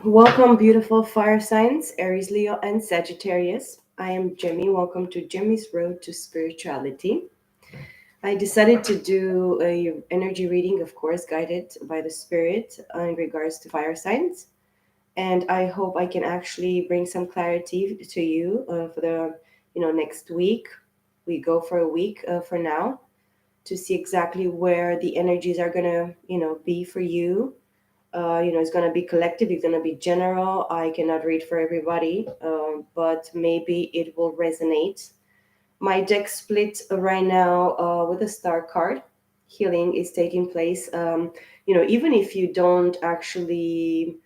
Welcome, beautiful fire signs, Aries, Leo, and Sagittarius. I am Jimmy. Welcome to Jimmy's Road to Spirituality. I decided to do a energy reading, of course, guided by the spirit in regards to fire signs, and I hope I can actually bring some clarity to you for the next week. We go for a week for now to see exactly where the energies are gonna be for you. It's going to be collective, it's going to be general. I cannot read for everybody, but maybe it will resonate. My deck split right now with a star card. Healing is taking place. Even if you don't actually,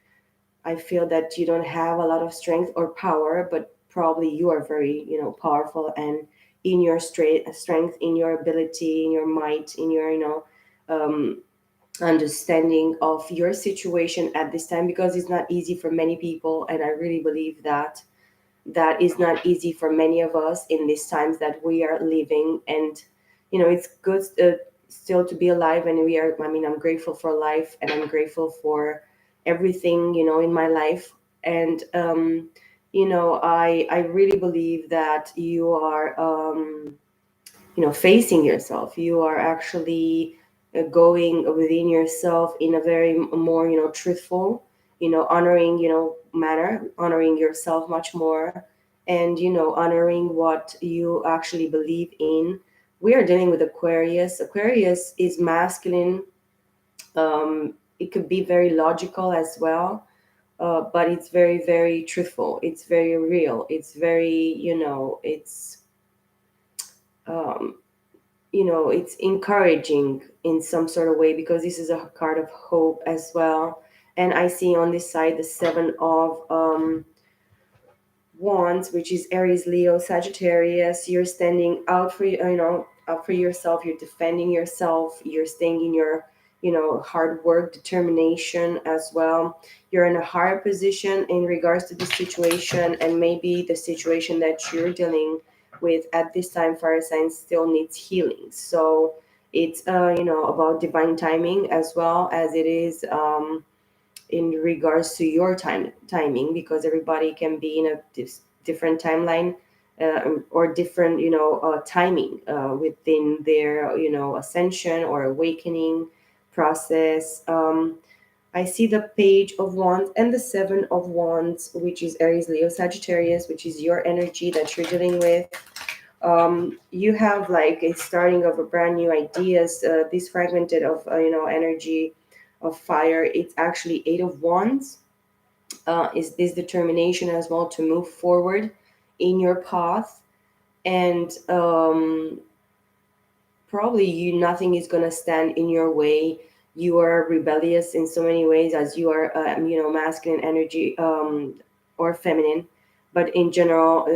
I feel that you don't have a lot of strength or power, but probably you are very, powerful and in your strength, in your ability, in your might, in your, um, understanding of your situation at this time, because it's not easy for many people, and I really believe that that is not easy for many of us in these times that we are living. And it's good still to be alive, and I'm grateful for life, and I'm grateful for everything in my life. And I really believe that you are facing yourself. You are actually going within yourself in a very more truthful, honoring manner, honoring yourself much more, and honoring what you actually believe in. We are dealing with Aquarius. Aquarius is masculine. It could be very logical as well, but it's very, very truthful. It's very real. It's very, um, it's encouraging in some sort of way, because this is a card of hope as well. And I see on this side the seven of wands, which is Aries, Leo, Sagittarius. You're standing out for up for yourself. You're defending yourself. You're staying in your hard work, determination as well. You're in a higher position in regards to the situation, and maybe the situation that you're dealing with at this time, fire signs, still needs healing. So it's about divine timing as well as it is in regards to your timing, because everybody can be in a different timeline, or different timing within their ascension or awakening process. I see the page of wands and the seven of wands, which is Aries, Leo, Sagittarius, which is your energy that you're dealing with. You have like a starting of a brand new ideas, this fragmented of energy of fire. It's actually eight of wands. Is this determination as well to move forward in your path. And probably you nothing is going to stand in your way. You are rebellious in so many ways, as you are masculine energy, or feminine. But in general,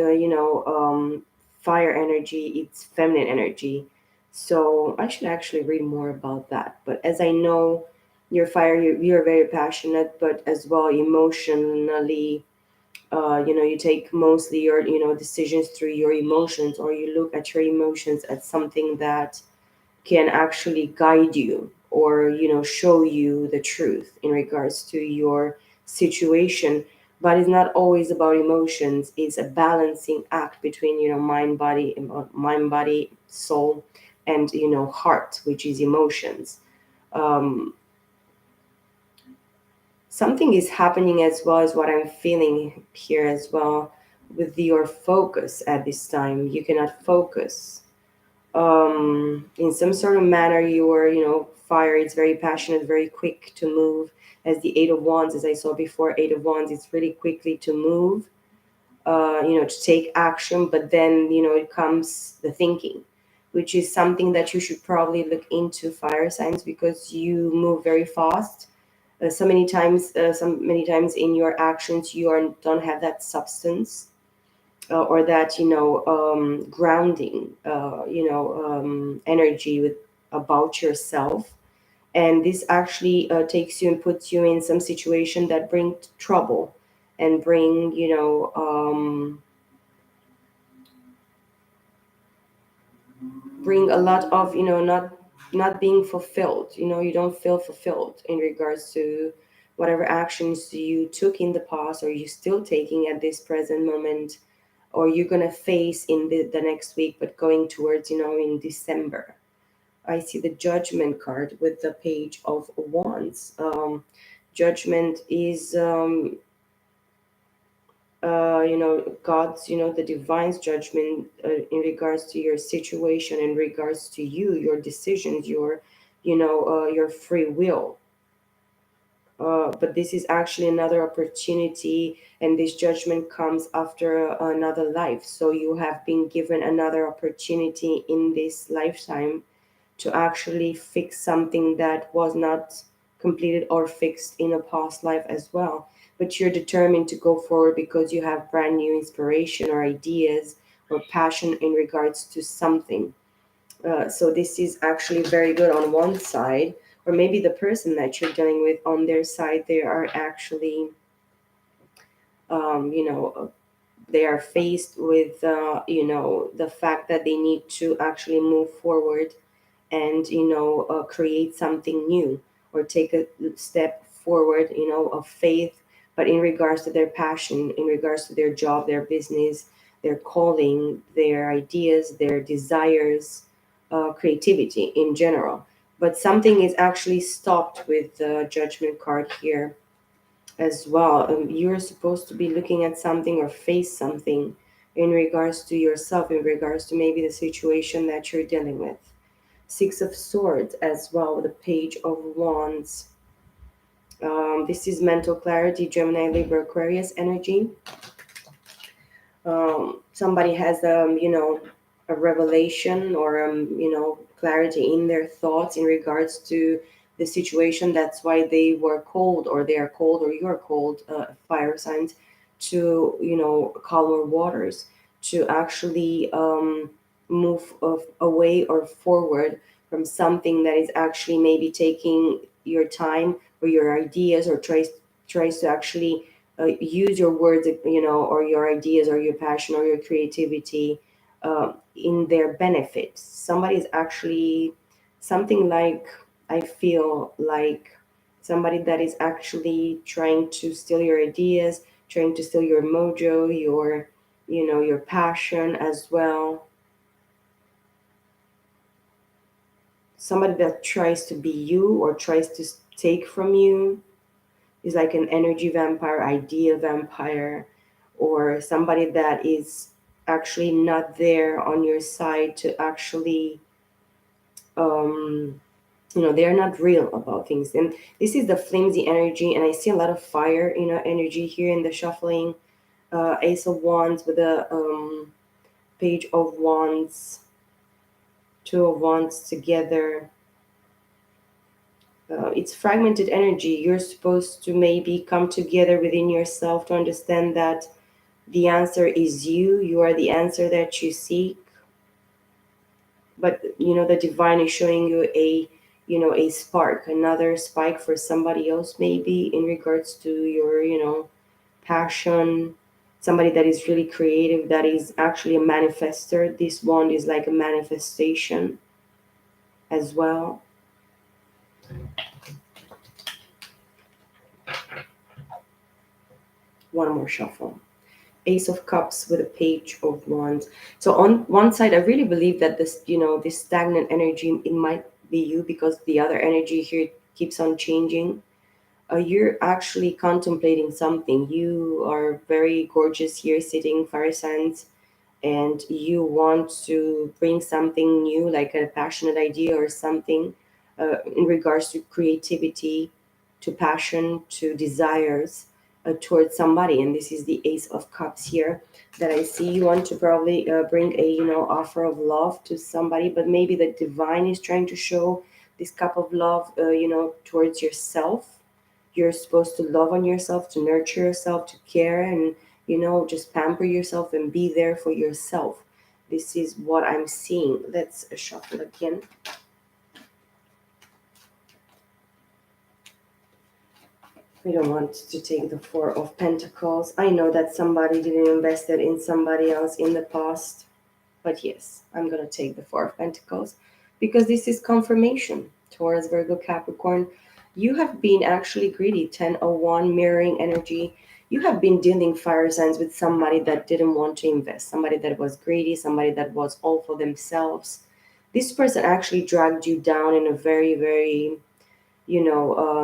fire energy, it's feminine energy. So I should actually read more about that. But as I know, you're fire, you're very passionate, but as well emotionally, you take mostly your decisions through your emotions, or you look at your emotions as something that can actually guide you, or show you the truth in regards to your situation. But it's not always about emotions. It's a balancing act between mind, body, soul, and heart, which is emotions. um, Something is happening as well as what I'm feeling here as well with your focus at this time. You cannot focus in some sort of manner. You are fire, it's very passionate, very quick to move. As the eight of wands, as I saw before, eight of wands, it's really quickly to move, to take action. But then it comes the thinking, which is something that you should probably look into, fire signs, because you move very fast. So many times in your actions you don't have that substance, or that grounding, energy with about yourself. And this actually takes you and puts you in some situation that bring trouble, and bring a lot of not being fulfilled. You don't feel fulfilled in regards to whatever actions you took in the past or you still taking at this present moment, or you're gonna face in the next week, but going towards, in December. I see the Judgment card with the Page of Wands. Judgment is, God's, the divine's judgment in regards to your situation, in regards to you, your decisions, your free will. But this is actually another opportunity, and this judgment comes after another life. So you have been given another opportunity in this lifetime to actually fix something that was not completed or fixed in a past life as well. But you're determined to go forward because you have brand new inspiration or ideas or passion in regards to something. So this is actually very good on one side, or maybe the person that you're dealing with on their side, they are actually, um, you know, they are faced with, the fact that they need to actually move forward and create something new or take a step forward, of faith, but in regards to their passion, in regards to their job, their business, their calling, their ideas, their desires, creativity in general. But something is actually stopped with the Judgment card here as well. You're supposed to be looking at something or face something in regards to yourself, in regards to maybe the situation that you're dealing with. Six of Swords as well, with the Page of Wands. This is mental clarity, Gemini, Libra, Aquarius energy. Somebody has, a revelation or, clarity in their thoughts in regards to the situation. That's why they were cold, or they are cold, or you're cold, fire signs, to, calmer waters, to actually move away or forward from something that is actually maybe taking your time or your ideas, or tries to actually use your words, or your ideas, or your passion, or your creativity in their benefit. Somebody's actually something like, I feel like somebody that is actually trying to steal your ideas, trying to steal your mojo, your passion as well. Somebody that tries to be you or tries to take from you is like an energy vampire, idea vampire, or somebody that is actually not there on your side to actually, um, they're not real about things. And this is the flimsy energy, and I see a lot of fire, energy here in the shuffling. Ace of Wands with the Page of Wands, Two of Wands together. It's fragmented energy. You're supposed to maybe come together within yourself to understand that the answer is you. You are the answer that you seek. But the divine is showing you a spark, another spike for somebody else, maybe in regards to your, passion. Somebody that is really creative, that is actually a manifester. This wand is like a manifestation as well. One more shuffle. Ace of Cups with a Page of Wands. So on one side, I really believe that this stagnant energy, it might be you, because the other energy here keeps on changing. You're actually contemplating something. You are very gorgeous here, sitting, fire signs, and you want to bring something new, like a passionate idea or something, in regards to creativity, to passion, to desires, towards somebody. And this is the Ace of Cups here that I see. You want to probably bring a, offer of love to somebody, but maybe the divine is trying to show this cup of love, towards yourself. You're supposed to love on yourself, to nurture yourself, to care, and just pamper yourself and be there for yourself. This is what I'm seeing. Let's shuffle again. We don't want to take the Four of Pentacles. I know that somebody didn't invest it in somebody else in the past, but yes, I'm going to take the Four of Pentacles because this is confirmation. Taurus, Virgo, Capricorn. You have been actually greedy. 1001 mirroring energy. You have been dealing fire signs with somebody that didn't want to invest, somebody that was greedy, somebody that was all for themselves. This person actually dragged you down in a very, very,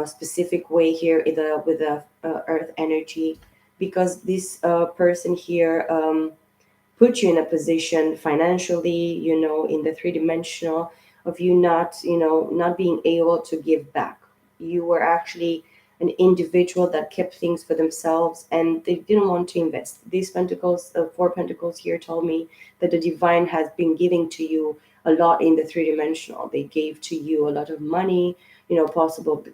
specific way here, either with the earth energy, because this person here put you in a position financially, in the three-dimensional, of you not, not being able to give back. You were actually an individual that kept things for themselves and they didn't want to invest. These pentacles, four pentacles here, told me that the divine has been giving to you a lot in the three-dimensional. They gave to you a lot of money, possible,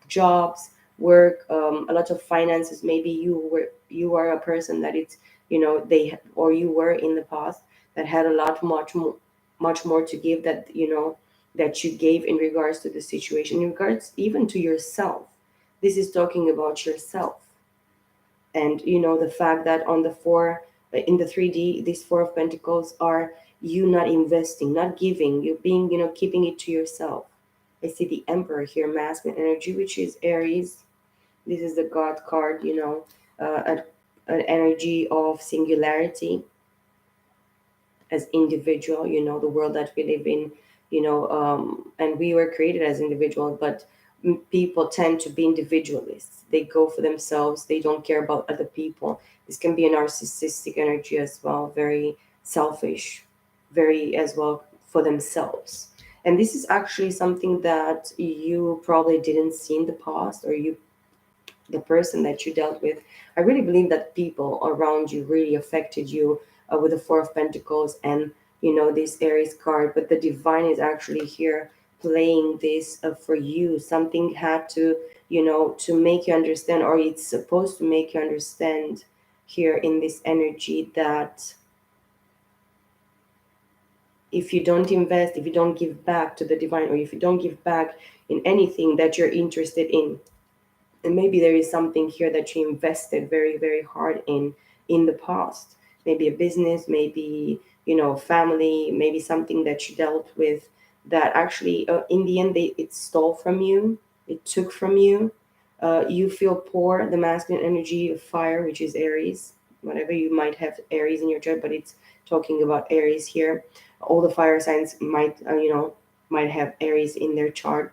jobs, work, a lot of finances. Maybe you are a person that it's, they, or you were in the past, that had a lot much more to give, that that you gave in regards to the situation, in regards even to yourself. This is talking about yourself. And the fact that on the four, in the 3D, these four of pentacles are you not investing, not giving, you being, keeping it to yourself. I see the emperor here, masculine energy, which is Aries. This is the god card, an energy of singularity as individual, the world that we live in, and we were created as individuals, but people tend to be individualists. They go for themselves, they don't care about other people. This can be a narcissistic energy as well, very selfish, very as well for themselves. And this is actually something that you probably didn't see in the past, or you, the person that you dealt with. I really believe that people around you really affected you, with the Four of Pentacles and this Aries card. But the divine is actually here playing this for you. Something had to, to make you understand, or it's supposed to make you understand here in this energy, that if you don't invest, if you don't give back to the divine, or if you don't give back in anything that you're interested in, and maybe there is something here that you invested very, very hard in the past, maybe a business, maybe family, maybe something that you dealt with, that actually, in the end, it stole from you, it took from you. You feel poor. The masculine energy of fire, which is Aries, whatever, you might have Aries in your chart, but it's talking about Aries here. All the fire signs might, might have Aries in their chart.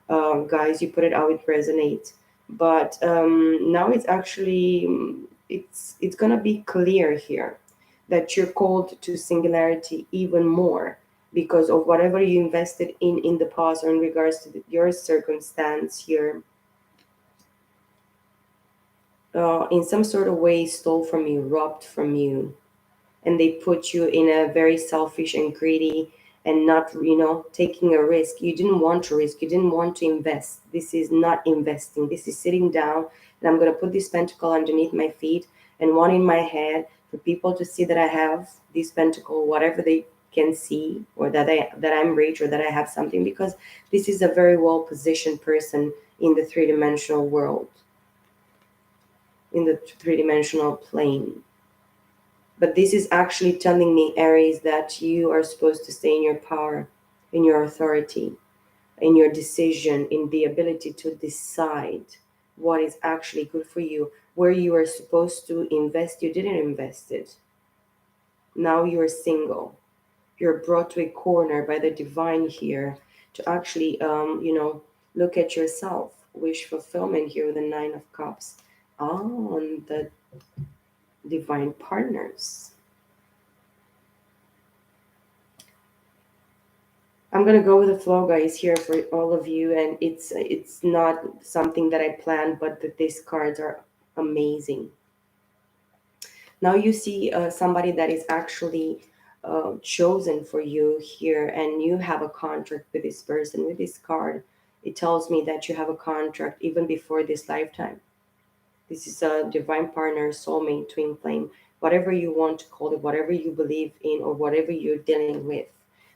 Guys, you put it out, it resonates. But now it's actually, it's gonna be clear here that you're called to singularity even more, because of whatever you invested in the past, or in regards to your circumstance here, in some sort of way stole from you, robbed from you, and they put you in a very selfish and greedy, and not, taking a risk. You didn't want to risk, you didn't want to invest. This is not investing, this is sitting down, and I'm going to put this pentacle underneath my feet and one in my head, for people to see that I have this pentacle, whatever they can see, or that I'm rich, or that I have something, because this is a very well positioned person in the three-dimensional world, in the three-dimensional plane. But this is actually telling me, Aries, that you are supposed to stay in your power, in your authority, in your decision, in the ability to decide what is actually good for you. Where you are supposed to invest, you didn't invest it. Now you are single. You're brought to a corner by the divine here to actually, look at yourself. Wish fulfillment here with the Nine of Cups. Oh, and the divine partners. I'm gonna go with the flow, guys, here for all of you, and it's not something that I planned, but that these cards are amazing. Now you see somebody that is actually chosen for you here, and you have a contract with this person. With this card, it tells me that you have a contract even before this lifetime. This is a divine partner, soulmate, twin flame, whatever you want to call it, whatever you believe in, or whatever you're dealing with.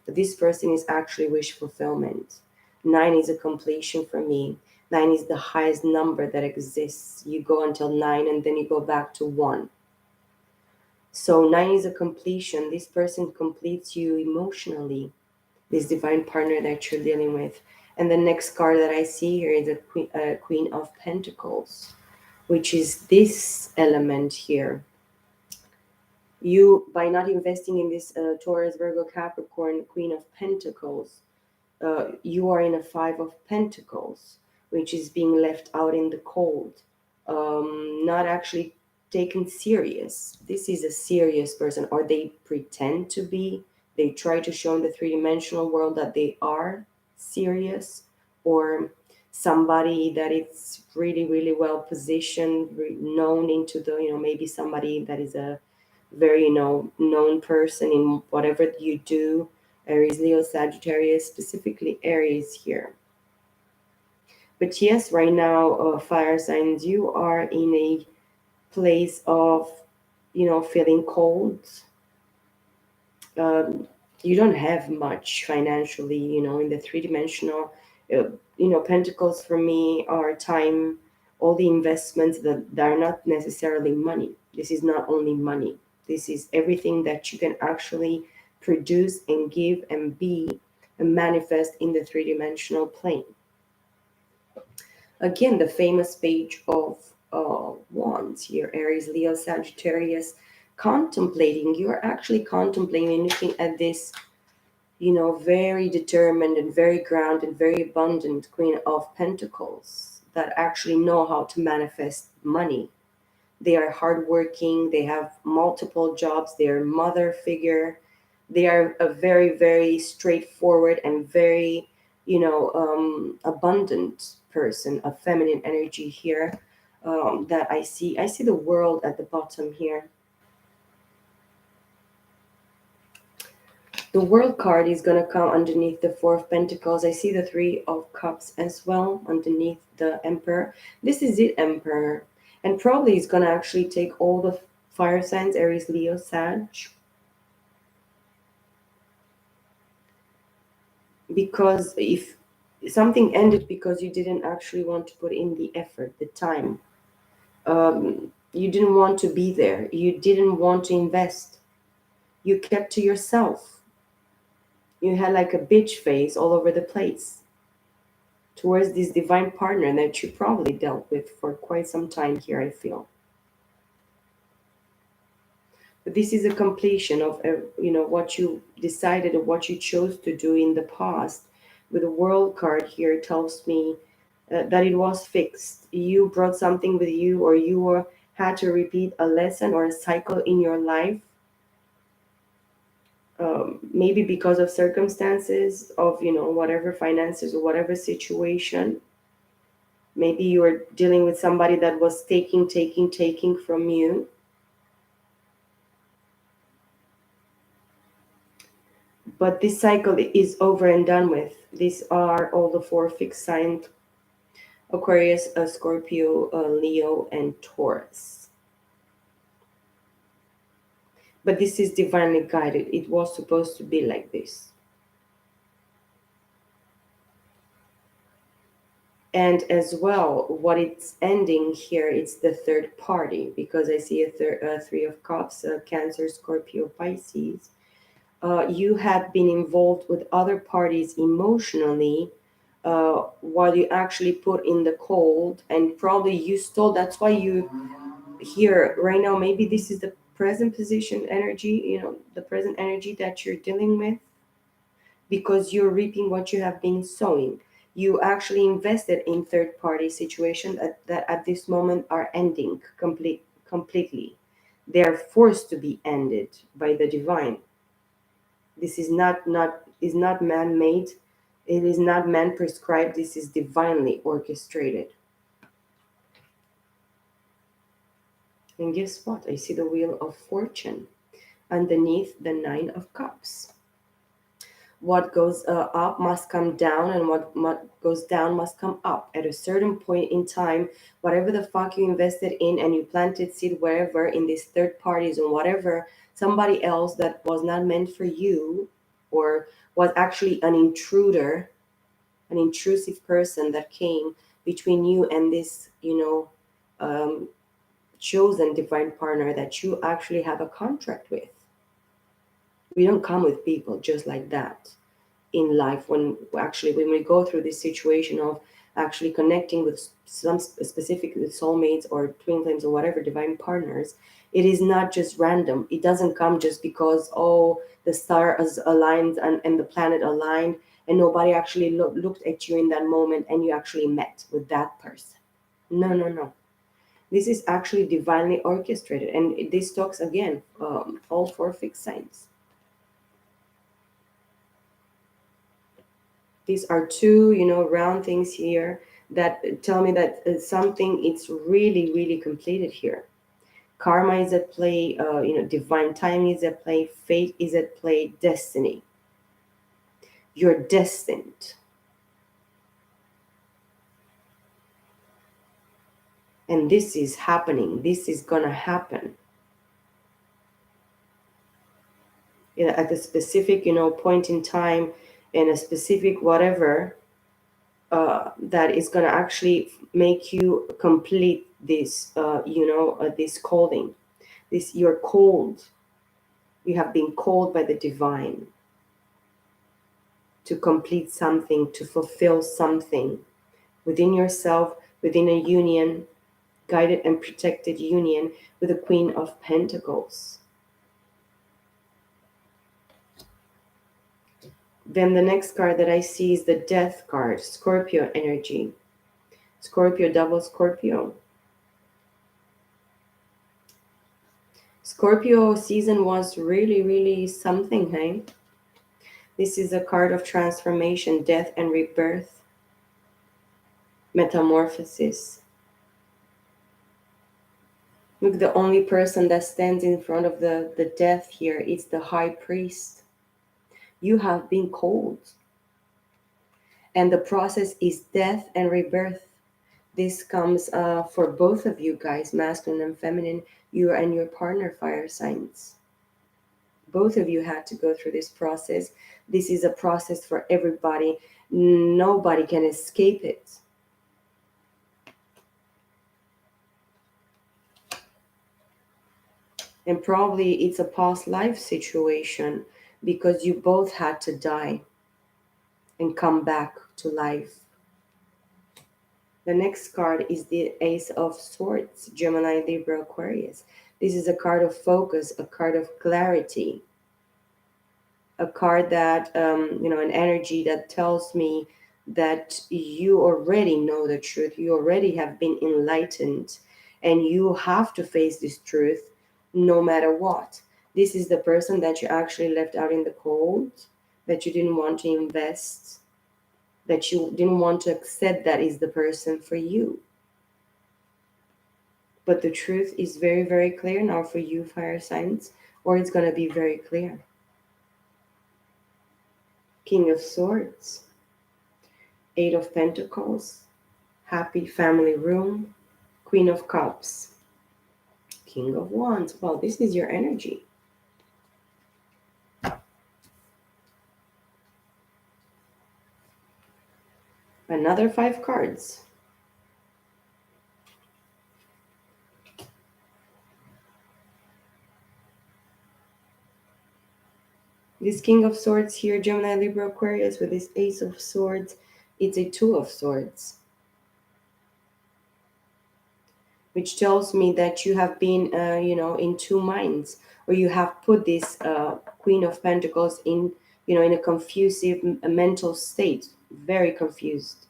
But this person is actually wish fulfillment. Nine is a completion for me. Nine is the highest number that exists. You go until nine and then you go back to one. So nine is a completion. This person completes you emotionally, this divine partner that you're dealing with. And the next card that I see here is a Queen of Pentacles, which is this element here. You, by not investing in this Taurus, Virgo, Capricorn, Queen of Pentacles, you are in a Five of Pentacles, which is being left out in the cold, not actually taken serious. This is a serious person, or they pretend to be. They try to show in the three-dimensional world that they are serious, or somebody that is really, really well positioned, known into the, maybe somebody that is a very, known person in whatever you do. Aries, Leo, Sagittarius, specifically Aries here. But yes, right now, fire signs, you are in a place of, feeling cold. Um, you don't have much financially, in the three-dimensional. Pentacles for me are time, all the investments that are not necessarily money. This is not only money. This is everything that you can actually produce and give and be and manifest in the three-dimensional plane. Again, the famous page of wands here, Aries, Leo, Sagittarius, contemplating. You're actually contemplating, looking at this, very determined and very grounded, very abundant Queen of Pentacles that actually know how to manifest money. They are hardworking, they have multiple jobs, they're mother figure, they are a very, very straightforward and very, abundant person, a feminine energy here, that I see. I see the world at the bottom here. The World card is going to come underneath the Four of Pentacles. I see the Three of Cups as well underneath the Emperor. This is it, Emperor. And probably is going to actually take all the fire signs, Aries, Leo, Sag. Because if something ended because you didn't actually want to put in the effort, the time, you didn't want to be there, you didn't want to invest, you kept to yourself. You had like a bitch face all over the place towards this divine partner that you probably dealt with for quite some time here, I feel. But this is a completion of what you decided or what you chose to do in the past. With the World card here, it tells me that it was fixed. You brought something with you, or you had to repeat a lesson or a cycle in your life, maybe because of circumstances of, whatever finances or whatever situation. Maybe you were dealing with somebody that was taking from you. But this cycle is over and done with. These are all the four fixed signs: Aquarius, Scorpio, Leo, and Taurus. But this is divinely guided. It was supposed to be like this. And as well, what it's ending here, it's the third party, because I see a Three of Cups, Cancer, Scorpio, Pisces. You have been involved with other parties emotionally, while you actually put in the cold, and probably you stole. That's why you here right now. Maybe this is the present position energy, the present energy that you're dealing with, because you're reaping what you have been sowing. You actually invested in third party situations that at this moment are ending completely. They are forced to be ended by the divine. This is not man made. It is not man prescribed. This is divinely orchestrated. And guess what? I see the Wheel of Fortune underneath the Nine of Cups. What goes up must come down, and what goes down must come up. At a certain point in time, whatever the fuck you invested in and you planted seed wherever in these third parties or whatever, somebody else that was not meant for you, or was actually an intruder, an intrusive person that came between you and this, um, chosen divine partner that you actually have a contract with. We don't come with people just like that. in life, when actually when we go through this situation of actually connecting with some specific soulmates or twin flames or whatever divine partners, it is not just random. It doesn't come just because, oh, the star is aligned and the planet aligned, and nobody actually looked at you in that moment and you actually met with that person. No, no, no. This is actually divinely orchestrated, and this talks again, all four fixed signs. These are two, round things here that tell me that something it's really, really completed here. Karma is at play, divine timing is at play, fate is at play, destiny. You're destined. And this is happening. This is gonna happen. At a specific, point in time, in a specific whatever, that is gonna actually make you complete this, this calling. This, you're called. You have been called by the divine to complete something, to fulfill something within yourself, within a union, guided and protected union with the Queen of Pentacles. Then the next card that I see is the Death card, Scorpio energy. Scorpio, double Scorpio. Scorpio season was really, really something, hey? This is a card of transformation, death and rebirth, metamorphosis. Look, the only person that stands in front of the death here is the high priest. You have been called. And the process is death and rebirth. This comes for both of you guys, masculine and feminine, you and your partner, fire signs. Both of you had to go through this process. This is a process for everybody. Nobody can escape it. And probably it's a past life situation because you both had to die and come back to life. The next card is the Ace of Swords, Gemini, Libra, Aquarius. This is a card of focus, a card of clarity, a card that, an energy that tells me that you already know the truth. You already have been enlightened and you have to face this truth no matter what. This is the person that you actually left out in the cold, that you didn't want to invest, that you didn't want to accept that is the person for you. But the truth is very, very clear now for you, fire signs, or it's going to be very clear. King of Swords, Eight of Pentacles, Happy Family Room, Queen of Cups, King of Wands. Well, this is your energy. Another five cards. This King of Swords here, Gemini, Libra, Aquarius, with this Ace of Swords, it's a Two of Swords, which tells me that you have been, in two minds, or you have put this Queen of Pentacles in, in a confusive mental state, very confused.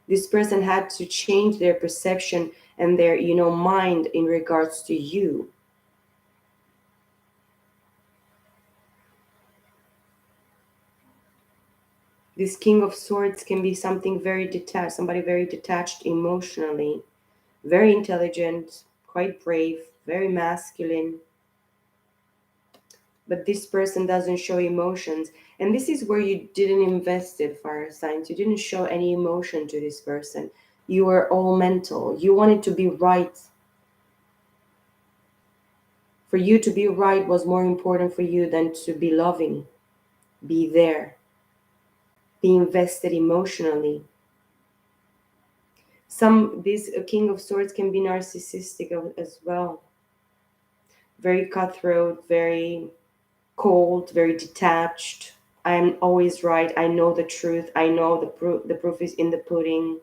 This person had to change their perception and their, mind in regards to you. This King of Swords can be something very detached, somebody very detached emotionally, very intelligent, quite brave, very masculine. But this person doesn't show emotions. And this is where you didn't invest it, fire signs. You didn't show any emotion to this person. You were all mental. You wanted to be right. For you to be right was more important for you than to be loving, be there, be invested emotionally. This King of Swords can be narcissistic as well. Very cutthroat, very cold, very detached. I'm always right. I know the truth. I know the proof is in the pudding.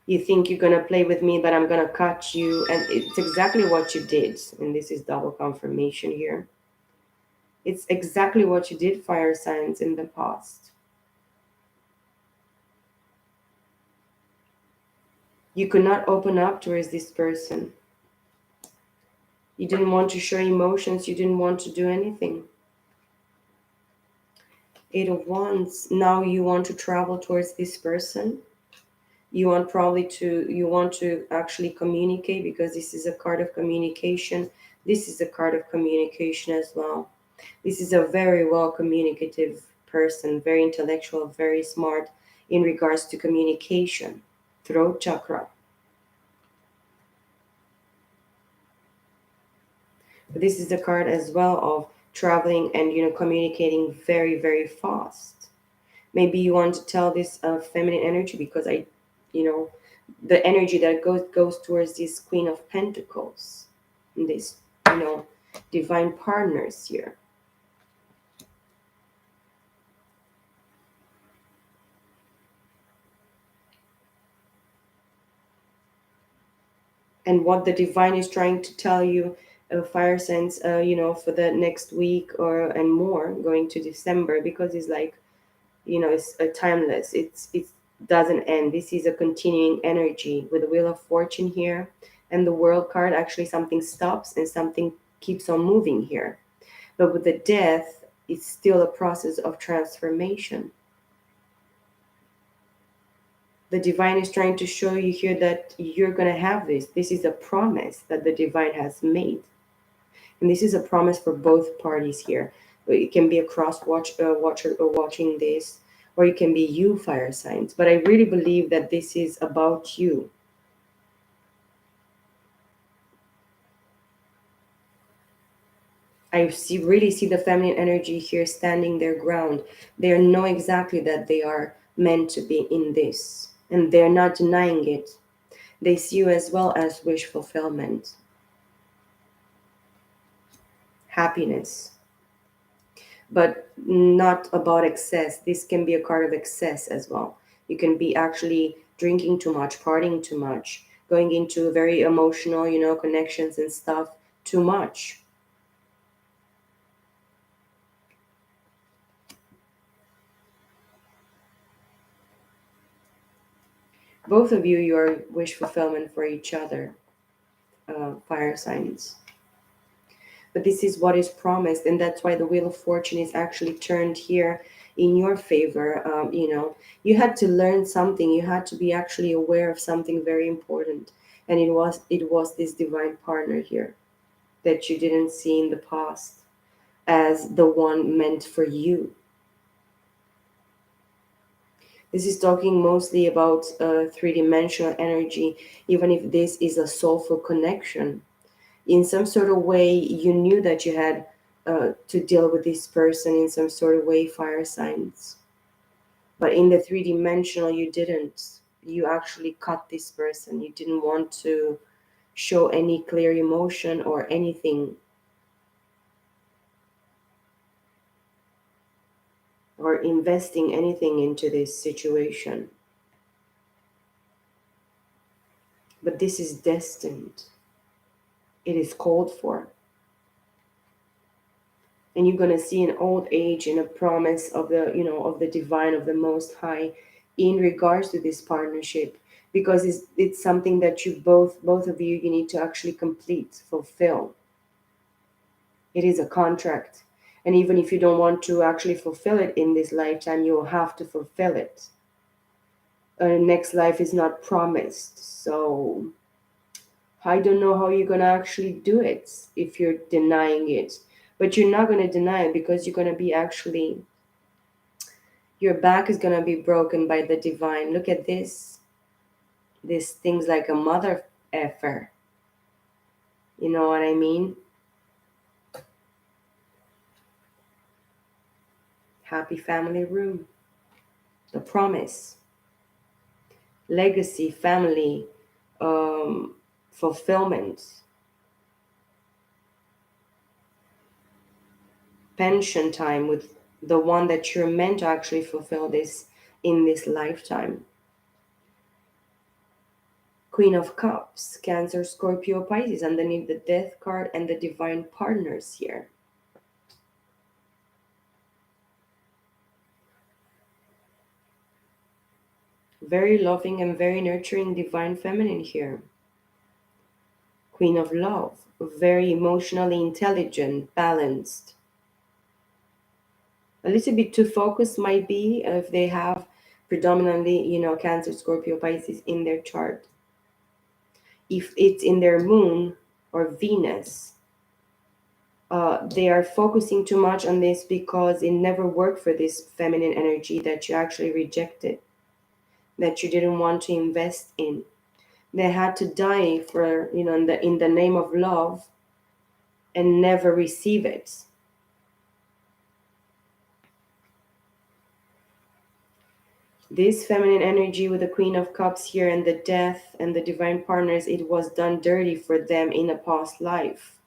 You think you're gonna play with me, but I'm gonna cut you. And it's exactly what you did. And this is double confirmation here. It's exactly what you did, fire signs, in the past. You could not open up towards this person. You didn't want to show emotions. You didn't want to do anything. Eight of Wands. Now you want to travel towards this person. You want to actually communicate, because this is a card of communication. This is a card of communication as well. This is a very well communicative person, very intellectual, very smart in regards to communication. Throat chakra. But this is the card as well of traveling and communicating very, very fast. Maybe you want to tell this feminine energy, because you know the energy that goes towards this Queen of Pentacles, and this you know divine partners here. And what the divine is trying to tell you, fire signs, for the next week or and more, going to December, because it's like, it's a timeless. It doesn't end. This is a continuing energy with the Wheel of Fortune here, and the World card. Actually, something stops and something keeps on moving here. But with the Death, it's still a process of transformation. The divine is trying to show you here that you're going to have this. This is a promise that the divine has made. And this is a promise for both parties here. It can be a watcher or watching this, or it can be you, fire signs. But I really believe that this is about you. Really see the feminine energy here standing their ground. They know exactly that they are meant to be in this, and they're not denying it. They see you as well as wish fulfillment, happiness, but not about excess. This can be a card of excess as well. You can be actually drinking too much, partying too much, going into very emotional, connections and stuff too much. Both of you, you are wish fulfillment for each other, fire signs. But this is what is promised, and that's why the Wheel of Fortune is actually turned here in your favor. You had to learn something. You had to be actually aware of something very important, and it was this divine partner here that you didn't see in the past as the one meant for you. This is talking mostly about three-dimensional energy, even if this is a soulful connection. In some sort of way, you knew that you had to deal with this person in some sort of way, fire signs. But in the three-dimensional, you didn't. You actually cut this person. You didn't want to show any clear emotion or anything, or investing anything into this situation. But this is destined. It is called for. And you're going to see an old age and a promise of the divine, of the most high, in regards to this partnership, because it's something that you both of you need to actually complete, fulfill. It is a contract, and even if you don't want to actually fulfill it in this lifetime, you will have to fulfill it. Next life is not promised, so I don't know how you're gonna actually do it if you're denying it. But you're not gonna deny it, because you're gonna be actually, your back is gonna be broken by the divine. Look at this. This thing's like a mother effer. You know what I mean? Happy family room. The promise. Legacy, family, fulfillment. pension time with the one that you're meant to actually fulfill this in this lifetime. Queen of Cups, Cancer, Scorpio, Pisces, underneath the Death card and the Divine Partners here. Very loving and very nurturing Divine Feminine here. Queen of Love, very emotionally intelligent, balanced. A little bit too focused might be if they have predominantly, Cancer, Scorpio, Pisces in their chart. If it's in their moon or Venus, they are focusing too much on this because it never worked for this feminine energy that you actually rejected, that you didn't want to invest in. They had to die for, in the name of love and never receive it. This feminine energy with the Queen of Cups here and the Death and the Divine Partners, it was done dirty for them in a past life.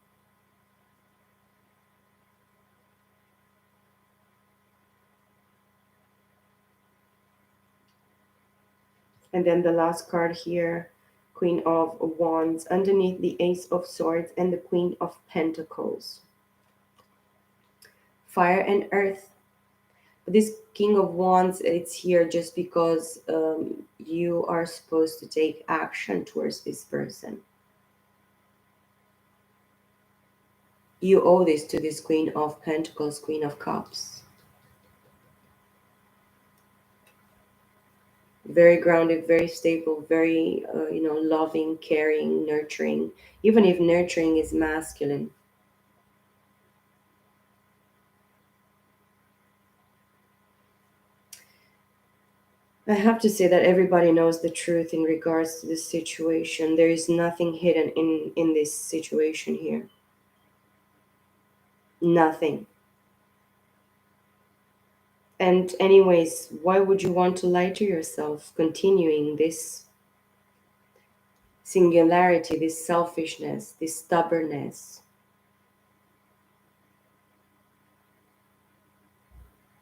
And then the last card here, Queen of Wands, underneath the Ace of Swords and the Queen of Pentacles. Fire and Earth. This King of Wands, it's here just because you are supposed to take action towards this person. You owe this to this Queen of Pentacles, Queen of Cups. Very grounded, very stable, very, loving, caring, nurturing, even if nurturing is masculine. I have to say that everybody knows the truth in regards to this situation. There is nothing hidden in this situation here. Nothing. And anyways, why would you want to lie to yourself, continuing this singularity, this selfishness, this stubbornness?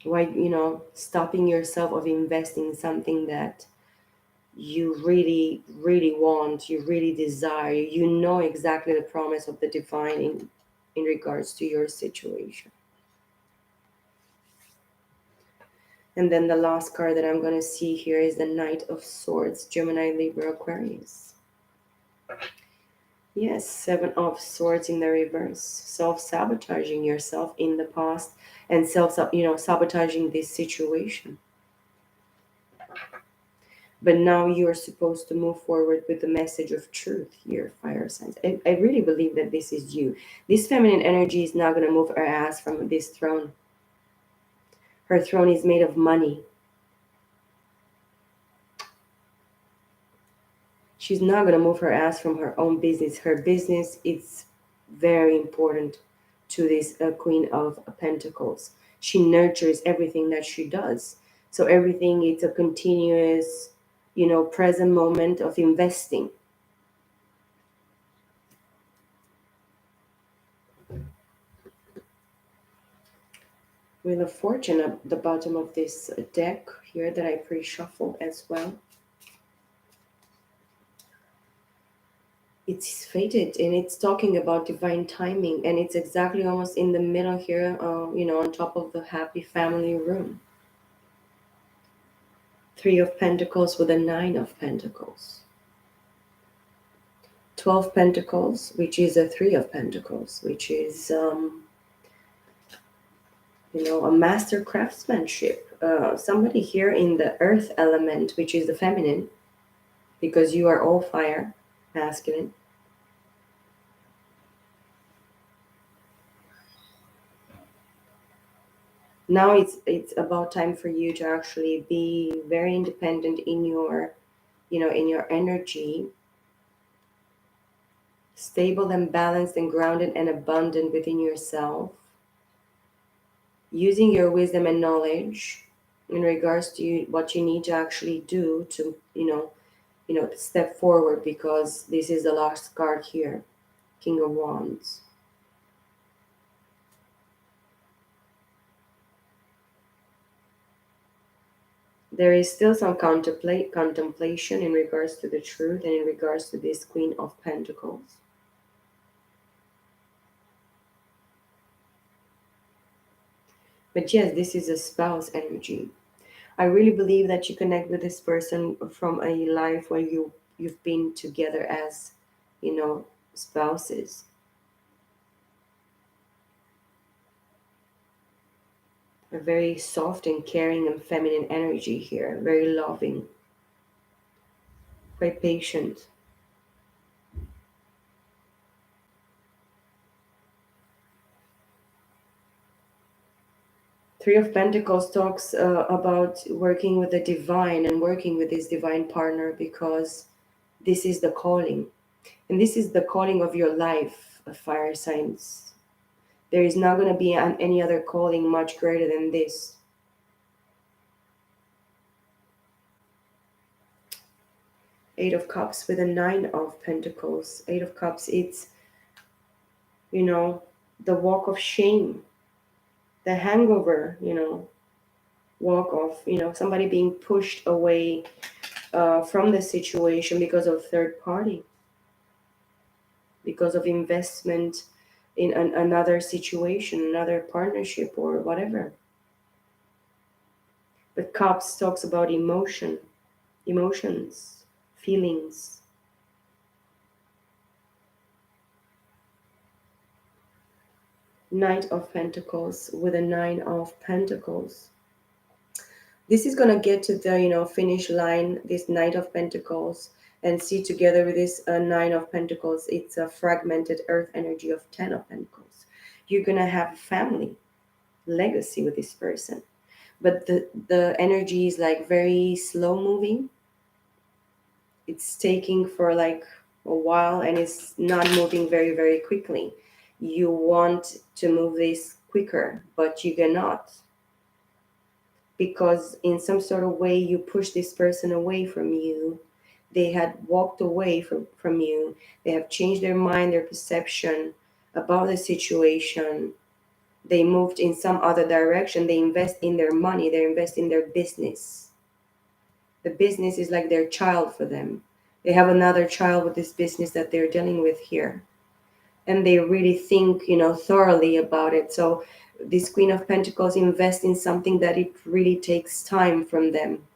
Why, stopping yourself of investing in something that you really, really want, you really desire, you know exactly the promise of the divine in regards to your situation. And then the last card that I'm going to see here is the Knight of Swords, Gemini, Libra, Aquarius. Yes, Seven of Swords in the reverse. Self-sabotaging yourself in the past and sabotaging this situation. But now you're supposed to move forward with the message of truth here, fire signs. I really believe that this is you. This feminine energy is not going to move her ass from this throne. Her throne is made of money. She's not going to move her ass from her own business. Her business is very important to this Queen of Pentacles. She nurtures everything that she does. So everything, it's a continuous, present moment of investing. Wheel of Fortune at the bottom of this deck here that I pre-shuffled as well. It's fated and it's talking about divine timing, and it's exactly almost in the middle here, on top of the happy family room. Three of Pentacles with a Nine of Pentacles. 12 Pentacles, which is a Three of Pentacles, which is, a master craftsmanship. Somebody here in the earth element, which is the feminine, because you are all fire, masculine. Now it's about time for you to actually be very independent in your, in your energy, stable and balanced and grounded and abundant within yourself, using your wisdom and knowledge in regards to what you need to actually do to, step forward, because this is the last card here, King of Wands. There is still some contemplation in regards to the truth and in regards to this Queen of Pentacles. But yes, this is a spouse energy. I really believe that you connect with this person from a life where you've been together as, you know, spouses. A very soft and caring and feminine energy here, very loving, quite patient. Three of Pentacles talks about working with the divine and working with his divine partner because this is the calling. And this is the calling of your life, fire signs. There is not going to be any other calling much greater than this. Eight of Cups with a Nine of Pentacles. Eight of Cups, it's, you know, the walk of shame, the hangover, walk of, somebody being pushed away from the situation because of third party, because of investment in another situation, another partnership, or whatever. But Cups talks about emotions, feelings. Knight of Pentacles with a Nine of Pentacles. This is going to get to the finish line, this Knight of Pentacles, and see together with this Nine of Pentacles, it's a fragmented earth energy of Ten of Pentacles. You're going to have a family legacy with this person, but the energy is like very slow moving. It's taking for like a while and it's not moving very very quickly. You want to move this quicker, but you cannot, because in some sort of way you push this person away from you. They had walked away from you. They have changed their mind, their perception about the situation. They moved in some other direction. They invest in their money, they invest in their business. The business is like their child for them. They have another child with this business that they're dealing with here, and they really think thoroughly about it. So this Queen of Pentacles invest in something that it really takes time from them,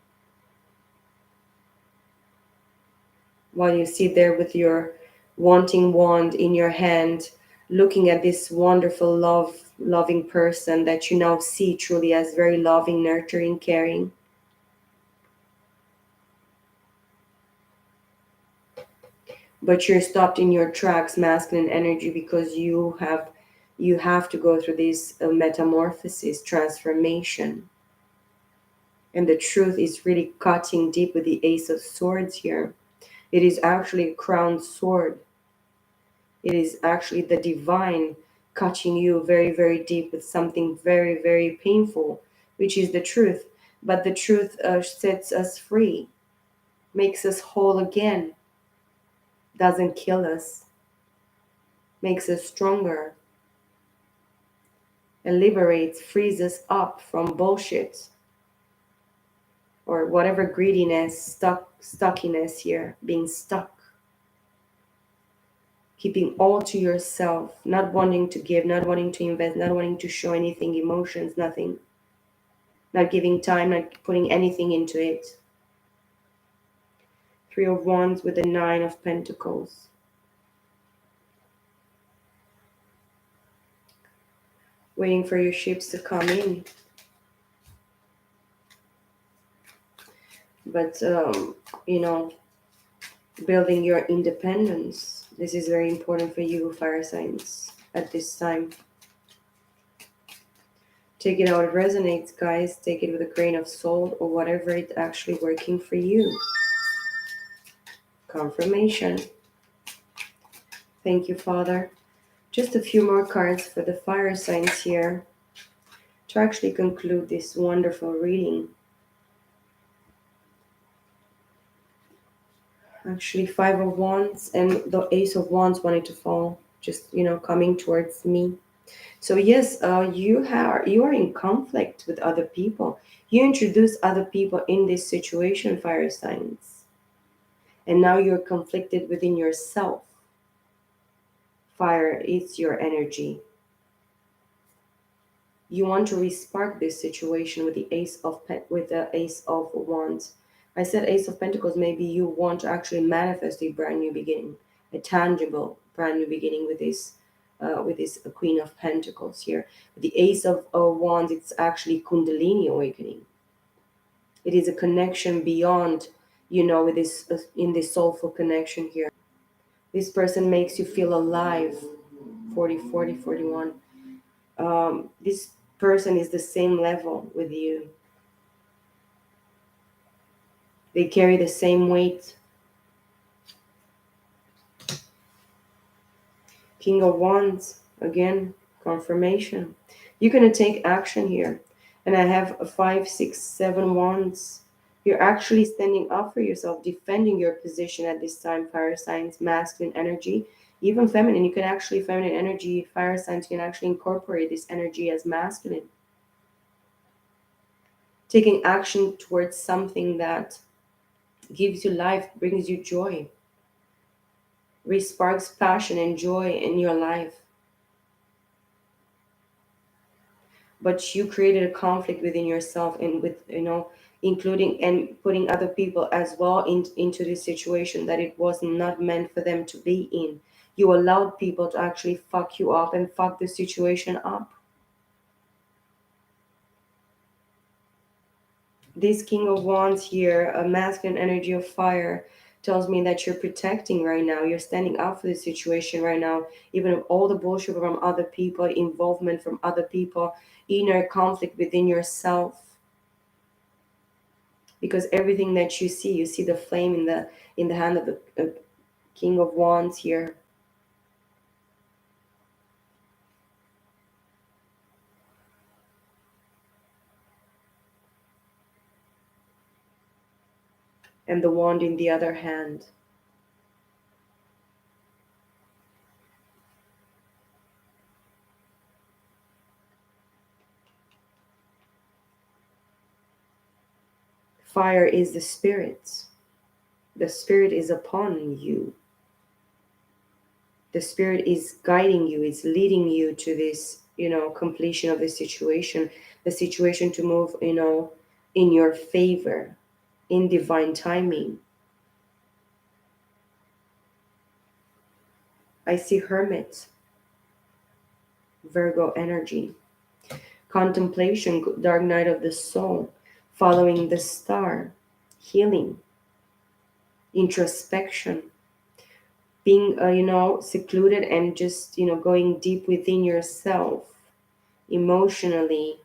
while you sit there with your wanting wand in your hand, looking at this wonderful loving person that you now see truly as very loving, nurturing, caring. But you're stopped in your tracks, masculine energy, because you have to go through this metamorphosis, transformation. And the truth is really cutting deep with the Ace of Swords here. It is actually a crowned sword. It is actually the divine cutting you very, very deep with something very, very painful, which is the truth. But the truth sets us free, makes us whole again, doesn't kill us, makes us stronger, and liberates, frees us up from bullshit or whatever greediness, stuckiness here, being stuck, keeping all to yourself, not wanting to give, not wanting to invest, not wanting to show anything, emotions, nothing, not giving time, not putting anything into it. Three of Wands with the Nine of Pentacles. Waiting for your ships to come in. But, building your independence. This is very important for you, fire signs, at this time. Take it how it resonates, guys. Take it with a grain of salt or whatever it's actually working for you. Confirmation. Thank you, Father. Just a few more cards for the fire signs here to actually conclude this wonderful reading. Actually, Five of Wands and the Ace of Wands wanted to fall, just, coming towards me. So yes, you are in conflict with other people. You introduce other people in this situation, fire signs, and now you're conflicted within yourself. Fire is your energy. You want to respark this situation with with the ace of wands. I said ace of pentacles. Maybe you want to actually manifest a brand new beginning, a tangible brand new beginning with this queen of pentacles here. The ace of wands, it's actually kundalini awakening. It is a connection beyond, with this in this soulful connection here. This person makes you feel alive. 40, 40, 41. This person is the same level with you. They carry the same weight. King of Wands, again, confirmation. You're going to take action here. And I have a 5, 6, 7 wands. You're actually standing up for yourself, defending your position at this time, fire signs, masculine energy, even feminine. You can actually, feminine energy, fire signs, you can actually incorporate this energy as masculine. Taking action towards something that gives you life, brings you joy, resparks passion and joy in your life. But you created a conflict within yourself and with, including and putting other people as well into this situation that it was not meant for them to be in. You allowed people to actually fuck you up and fuck the situation up. This King of Wands here, a masculine energy of fire, tells me that you're protecting right now. You're standing up for the situation right now, even of all the bullshit from other people, involvement from other people, inner conflict within yourself. Because everything that you see the flame in the hand of the King of Wands here. And the wand in the other hand. Fire is the spirit. The spirit is upon you. The spirit is guiding you, it's leading you to this, completion of the situation to move, in your favor, in divine timing. I see hermit, Virgo energy, contemplation, dark night of the soul, following the star, healing, introspection, being, secluded and just, going deep within yourself, emotionally,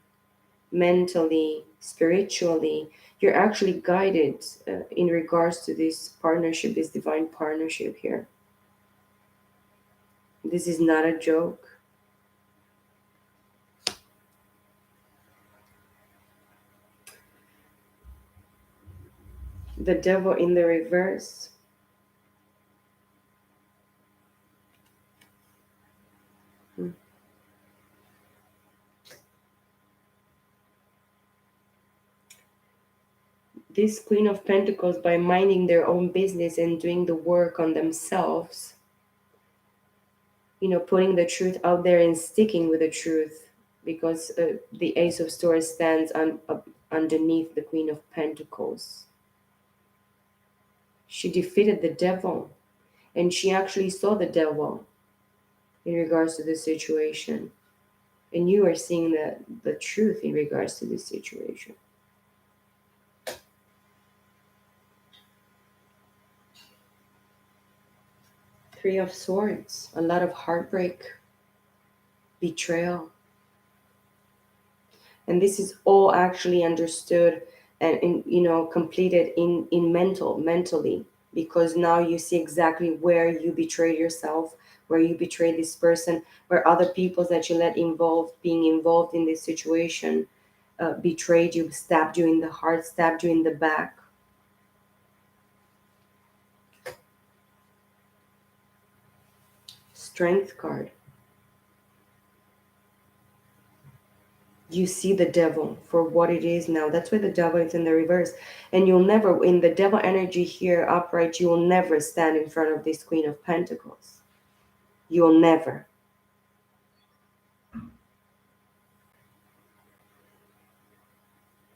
mentally, spiritually. You're actually guided in regards to this partnership, this divine partnership here. This is not a joke. The devil in the reverse. Hmm. This Queen of Pentacles, by minding their own business and doing the work on themselves, putting the truth out there and sticking with the truth, because the Ace of Swords stands underneath the Queen of Pentacles. She defeated the devil, and she actually saw the devil in regards to this situation. And you are seeing the truth in regards to this situation. Three of Swords, a lot of heartbreak, betrayal. And this is all actually understood and completed in mentally, because now you see exactly where you betrayed yourself, where you betrayed this person, where other people that you let being involved in this situation, betrayed you, stabbed you in the heart, stabbed you in the back. Strength card. You see the devil for what it is now. That's why the devil is in the reverse. And you'll never, in the devil energy here upright, you will never stand in front of this Queen of Pentacles. You'll never.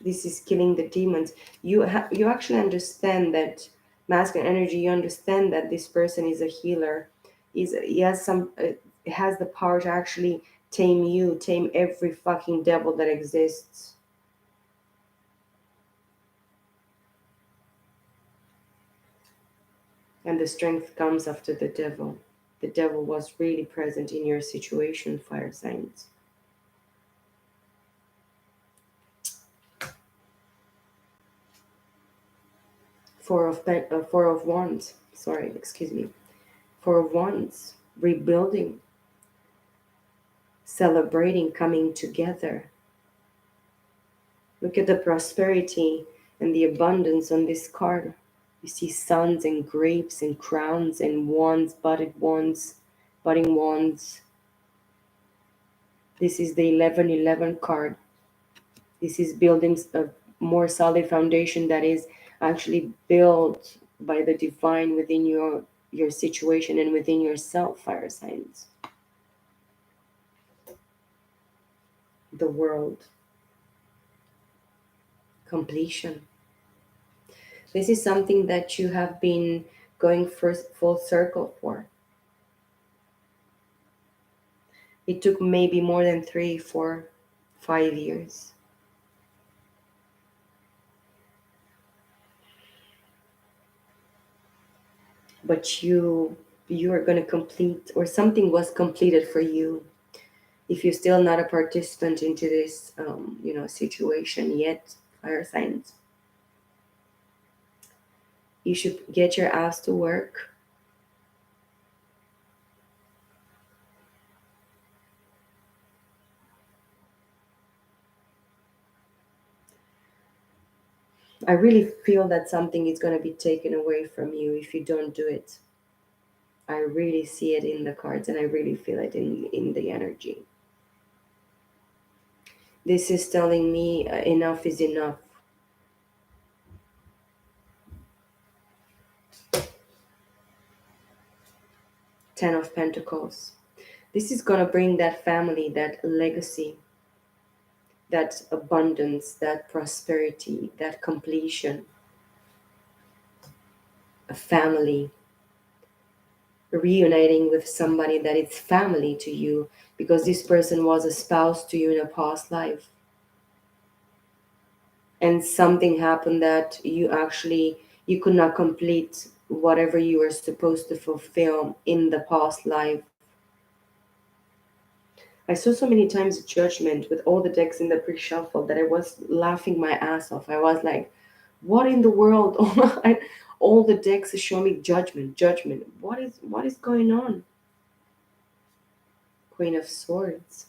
This is killing the demons. You actually understand that masculine energy. You understand that this person is a healer. He has some. Has the power to actually tame you, tame every fucking devil that exists. And the strength comes after the devil. The devil was really present in your situation, fire signs. Four of wands. Sorry, excuse me. Four of wands. Rebuilding, celebrating, coming together. Look at the prosperity and the abundance on this card. You see suns and grapes and crowns and wands, budding wands. This is the 1111 card. This is building a more solid foundation that is actually built by the divine within your situation and within yourself, fire signs. The world. Completion. This is something that you have been going first full circle for. It took maybe more than 3, 4, 5 years. But you are going to complete, or something was completed for you. If you're still not a participant into this situation yet, fire signs, you should get your ass to work. I really feel that something is going to be taken away from you if you don't do it. I really see it in the cards, and I really feel it in the energy. This is telling me enough is enough. Ten of Pentacles. This is going to bring that family, that legacy, that abundance, that prosperity, that completion. A family. Reuniting with somebody that is family to you because this person was a spouse to you in a past life. And something happened that you could not complete whatever you were supposed to fulfill in the past life. I saw so many times judgment with all the decks in the pre-shuffle that I was laughing my ass off. I was like, what in the world? All the decks show me judgment, judgment. What is going on? Queen of Swords.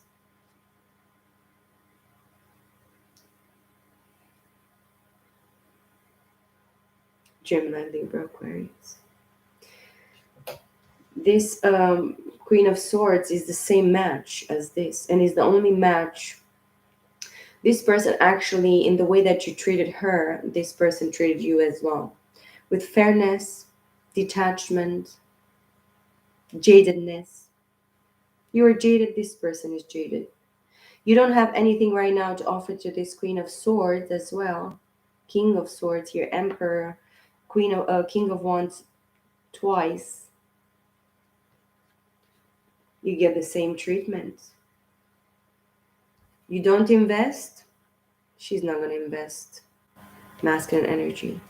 Gemini, Libra, Aquarius. This Queen of Swords is the same match as this, and is the only match. This person actually, in the way that you treated her, this person treated you as well. With fairness, detachment, jadedness. You are jaded, this person is jaded. You don't have anything right now to offer to this Queen of Swords as well. King of Swords here, Emperor, King of Wands twice. You get the same treatment. You don't invest, she's not going to invest. Masculine energy.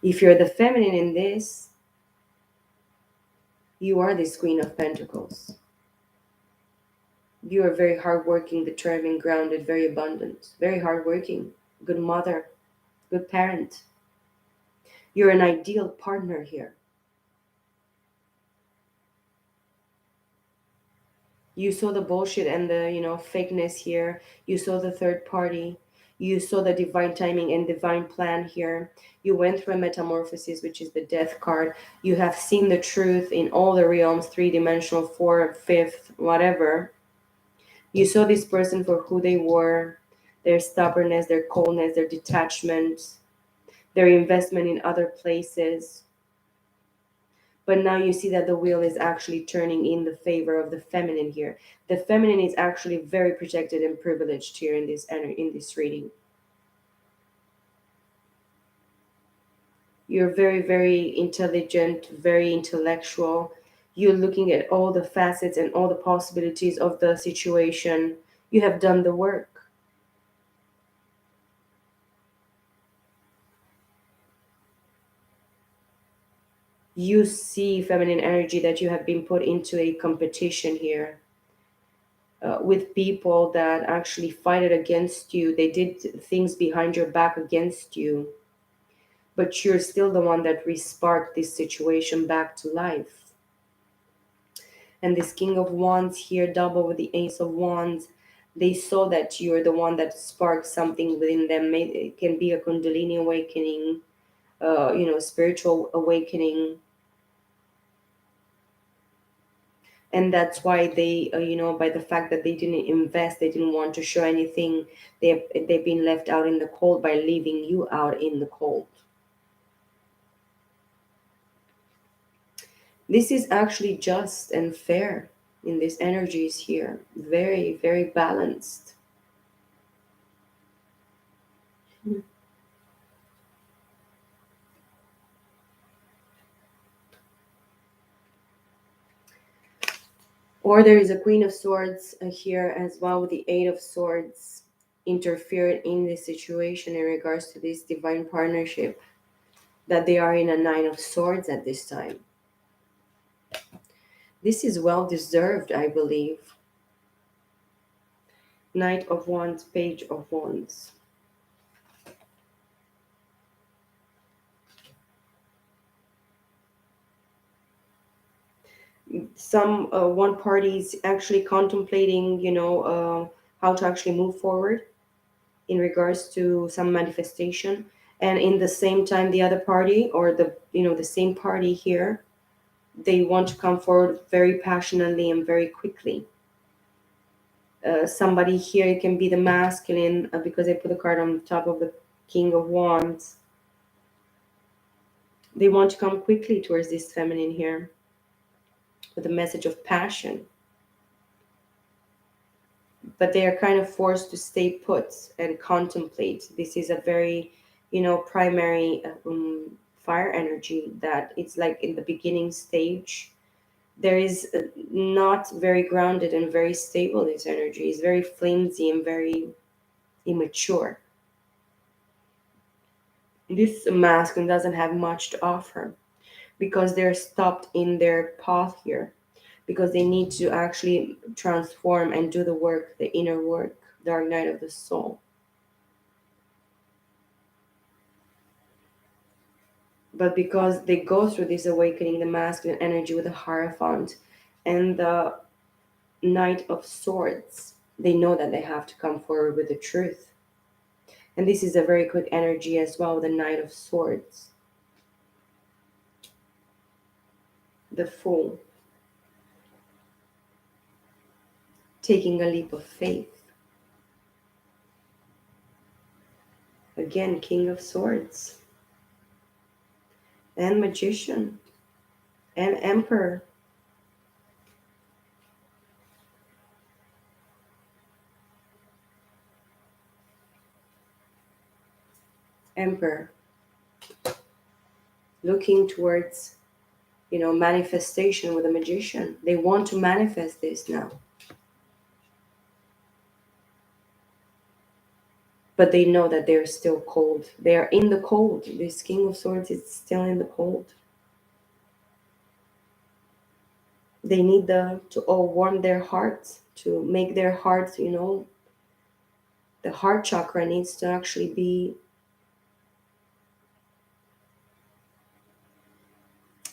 If you're the feminine in this, you are this Queen of Pentacles. You are very hardworking, determined, grounded, very abundant, very hardworking, good mother, good parent. You're an ideal partner here. You saw the bullshit and the fakeness here. You saw the third party. You saw the divine timing and divine plan here. You went through a metamorphosis, which is the death card. You have seen the truth in all the realms, three-dimensional, fourth, fifth, whatever. You saw this person for who they were, their stubbornness, their coldness, their detachment, their investment in other places. But now you see that the wheel is actually turning in the favor of the feminine here. The feminine is actually very protected and privileged here in in this reading. You're very, very intelligent, very intellectual. You're looking at all the facets and all the possibilities of the situation. You have done the work. You see feminine energy that you have been put into a competition here with people that actually fight it against you. They did things behind your back against you, but you're still the one that resparked this situation back to life. And this King of Wands here, double with the Ace of Wands, they saw that you're the one that sparked something within them. It can be a Kundalini awakening, spiritual awakening, and that's why they, by the fact that they didn't invest, they didn't want to show anything. They've been left out in the cold by leaving you out in the cold. This is actually just and fair in these energies here. Very, very balanced. Or there is a Queen of Swords here as well, with the Eight of Swords interfered in this situation in regards to this divine partnership, that they are in a Nine of Swords at this time. This is well deserved, I believe. Knight of Wands, Page of Wands. Some one party is actually contemplating, how to actually move forward in regards to some manifestation, and in the same time, the other party, or the same party here, they want to come forward very passionately and very quickly. Somebody here, it can be the masculine, because I put the card on top of the King of Wands. They want to come quickly towards this feminine here with a message of passion, but they are kind of forced to stay put and contemplate. This is a very, primary fire energy, that it's like in the beginning stage. There is not very grounded and very stable. This energy is very flimsy and very immature. This masculine doesn't have much to offer because they're stopped in their path here, because they need to actually transform and do the work, the inner work, dark night of the soul. But because they go through this awakening, the masculine energy with the Hierophant and the Knight of Swords, they know that they have to come forward with the truth. And this is a very quick energy as well, the Knight of Swords. The Fool, taking a leap of faith. Again, King of Swords and Magician and Emperor. Emperor, looking towards, manifestation with a Magician. They want to manifest this now. But they know that they're still cold. They are in the cold. This King of Swords is still in the cold. They need to all warm their hearts, to make their hearts, the heart chakra needs to actually be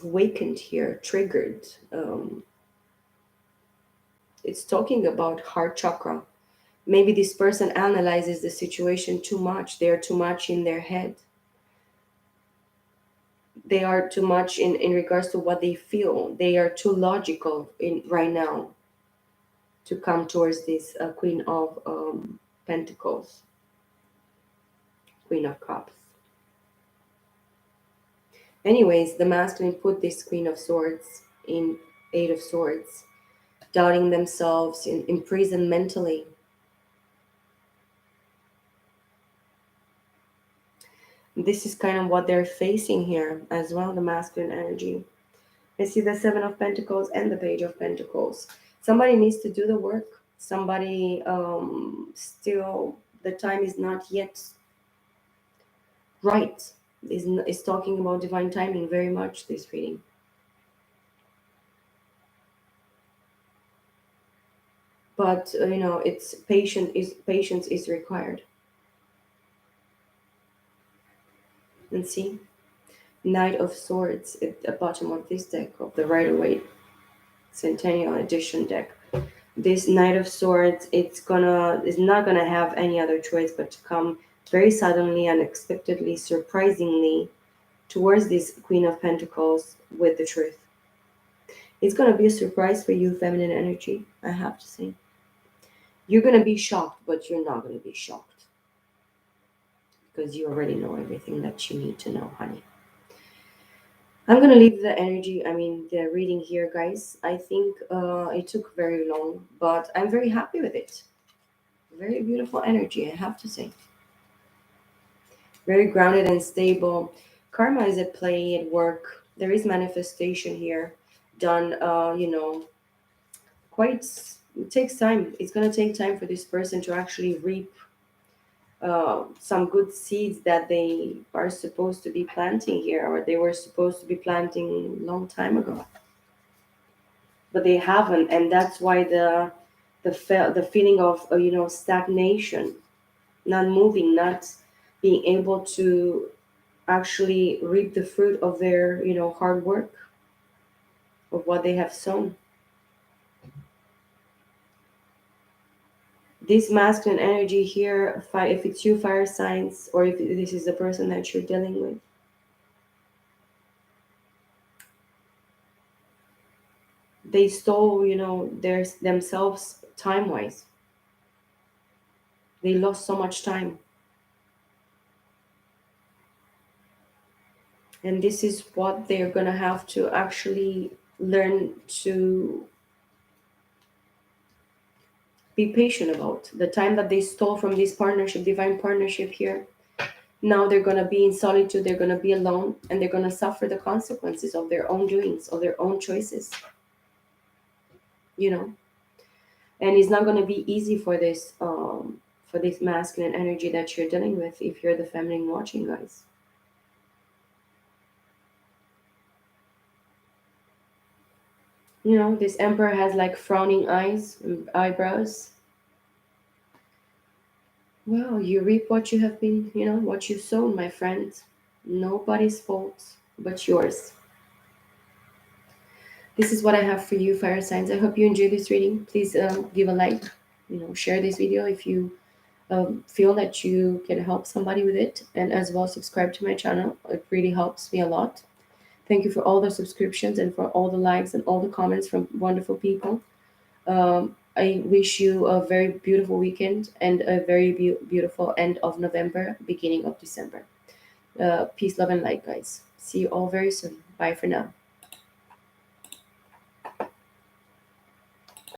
awakened here, triggered. It's talking about heart chakra. Maybe this person analyzes the situation too much. They're too much in their head. They are too much in regards to what they feel. They are too logical in right now. to come towards this Queen of Pentacles, Queen of Cups. Anyways, the masculine put this Queen of Swords in Eight of Swords, doubting themselves, in imprisoned mentally. This is kind of what they're facing here as well, the masculine energy. I see the Seven of Pentacles and the Page of Pentacles. Somebody needs to do the work. Somebody still, the time is not yet right. Is talking about divine timing very much, this reading. But it's patience is required. And see, Knight of Swords at the bottom of this deck of the Rider-Waite Centennial Edition deck. This Knight of Swords, it's not gonna have any other choice but to come very suddenly, unexpectedly, surprisingly towards this Queen of Pentacles with the truth. It's gonna be a surprise for you, feminine energy, I have to say. You're gonna be shocked, but you're not gonna be shocked because you already know everything that you need to know, honey. I'm gonna leave the energy, the reading here, guys. I think it took very long, but I'm very happy with it. Very beautiful energy, I have to say. Very grounded and stable. Karma is at play, at work. There is manifestation here, done. Quite. It takes time. It's gonna take time for this person to actually reap some good seeds that they are supposed to be planting here, or they were supposed to be planting long time ago, but they haven't, and that's why the feeling of stagnation, not moving, not being able to actually reap the fruit of their hard work, of what they have sown. This masculine energy here, if it's you fire signs, or if this is the person that you're dealing with, they stole themselves time wise. They lost so much time, and this is what they're gonna have to actually learn to be patient about. The time that they stole from this partnership, divine partnership here, now they're going to be in solitude, they're going to be alone, and they're going to suffer the consequences of their own doings, of their own choices, you know. And it's not going to be easy for this masculine energy that you're dealing with if you're the feminine watching, guys. This emperor has like frowning eyes and eyebrows. Well, you reap what you have been, what you sown, my friend. Nobody's fault but yours. This is what I have for you, fire signs. I hope you enjoyed this reading. Please give a like, share this video if you feel that you can help somebody with it, and as well subscribe to my channel. It really helps me a lot. Thank you for all the subscriptions and for all the likes and all the comments from wonderful people. I wish you a very beautiful weekend and a very beautiful end of November, beginning of December. Peace, love, and light, guys. See you all very soon. Bye for now.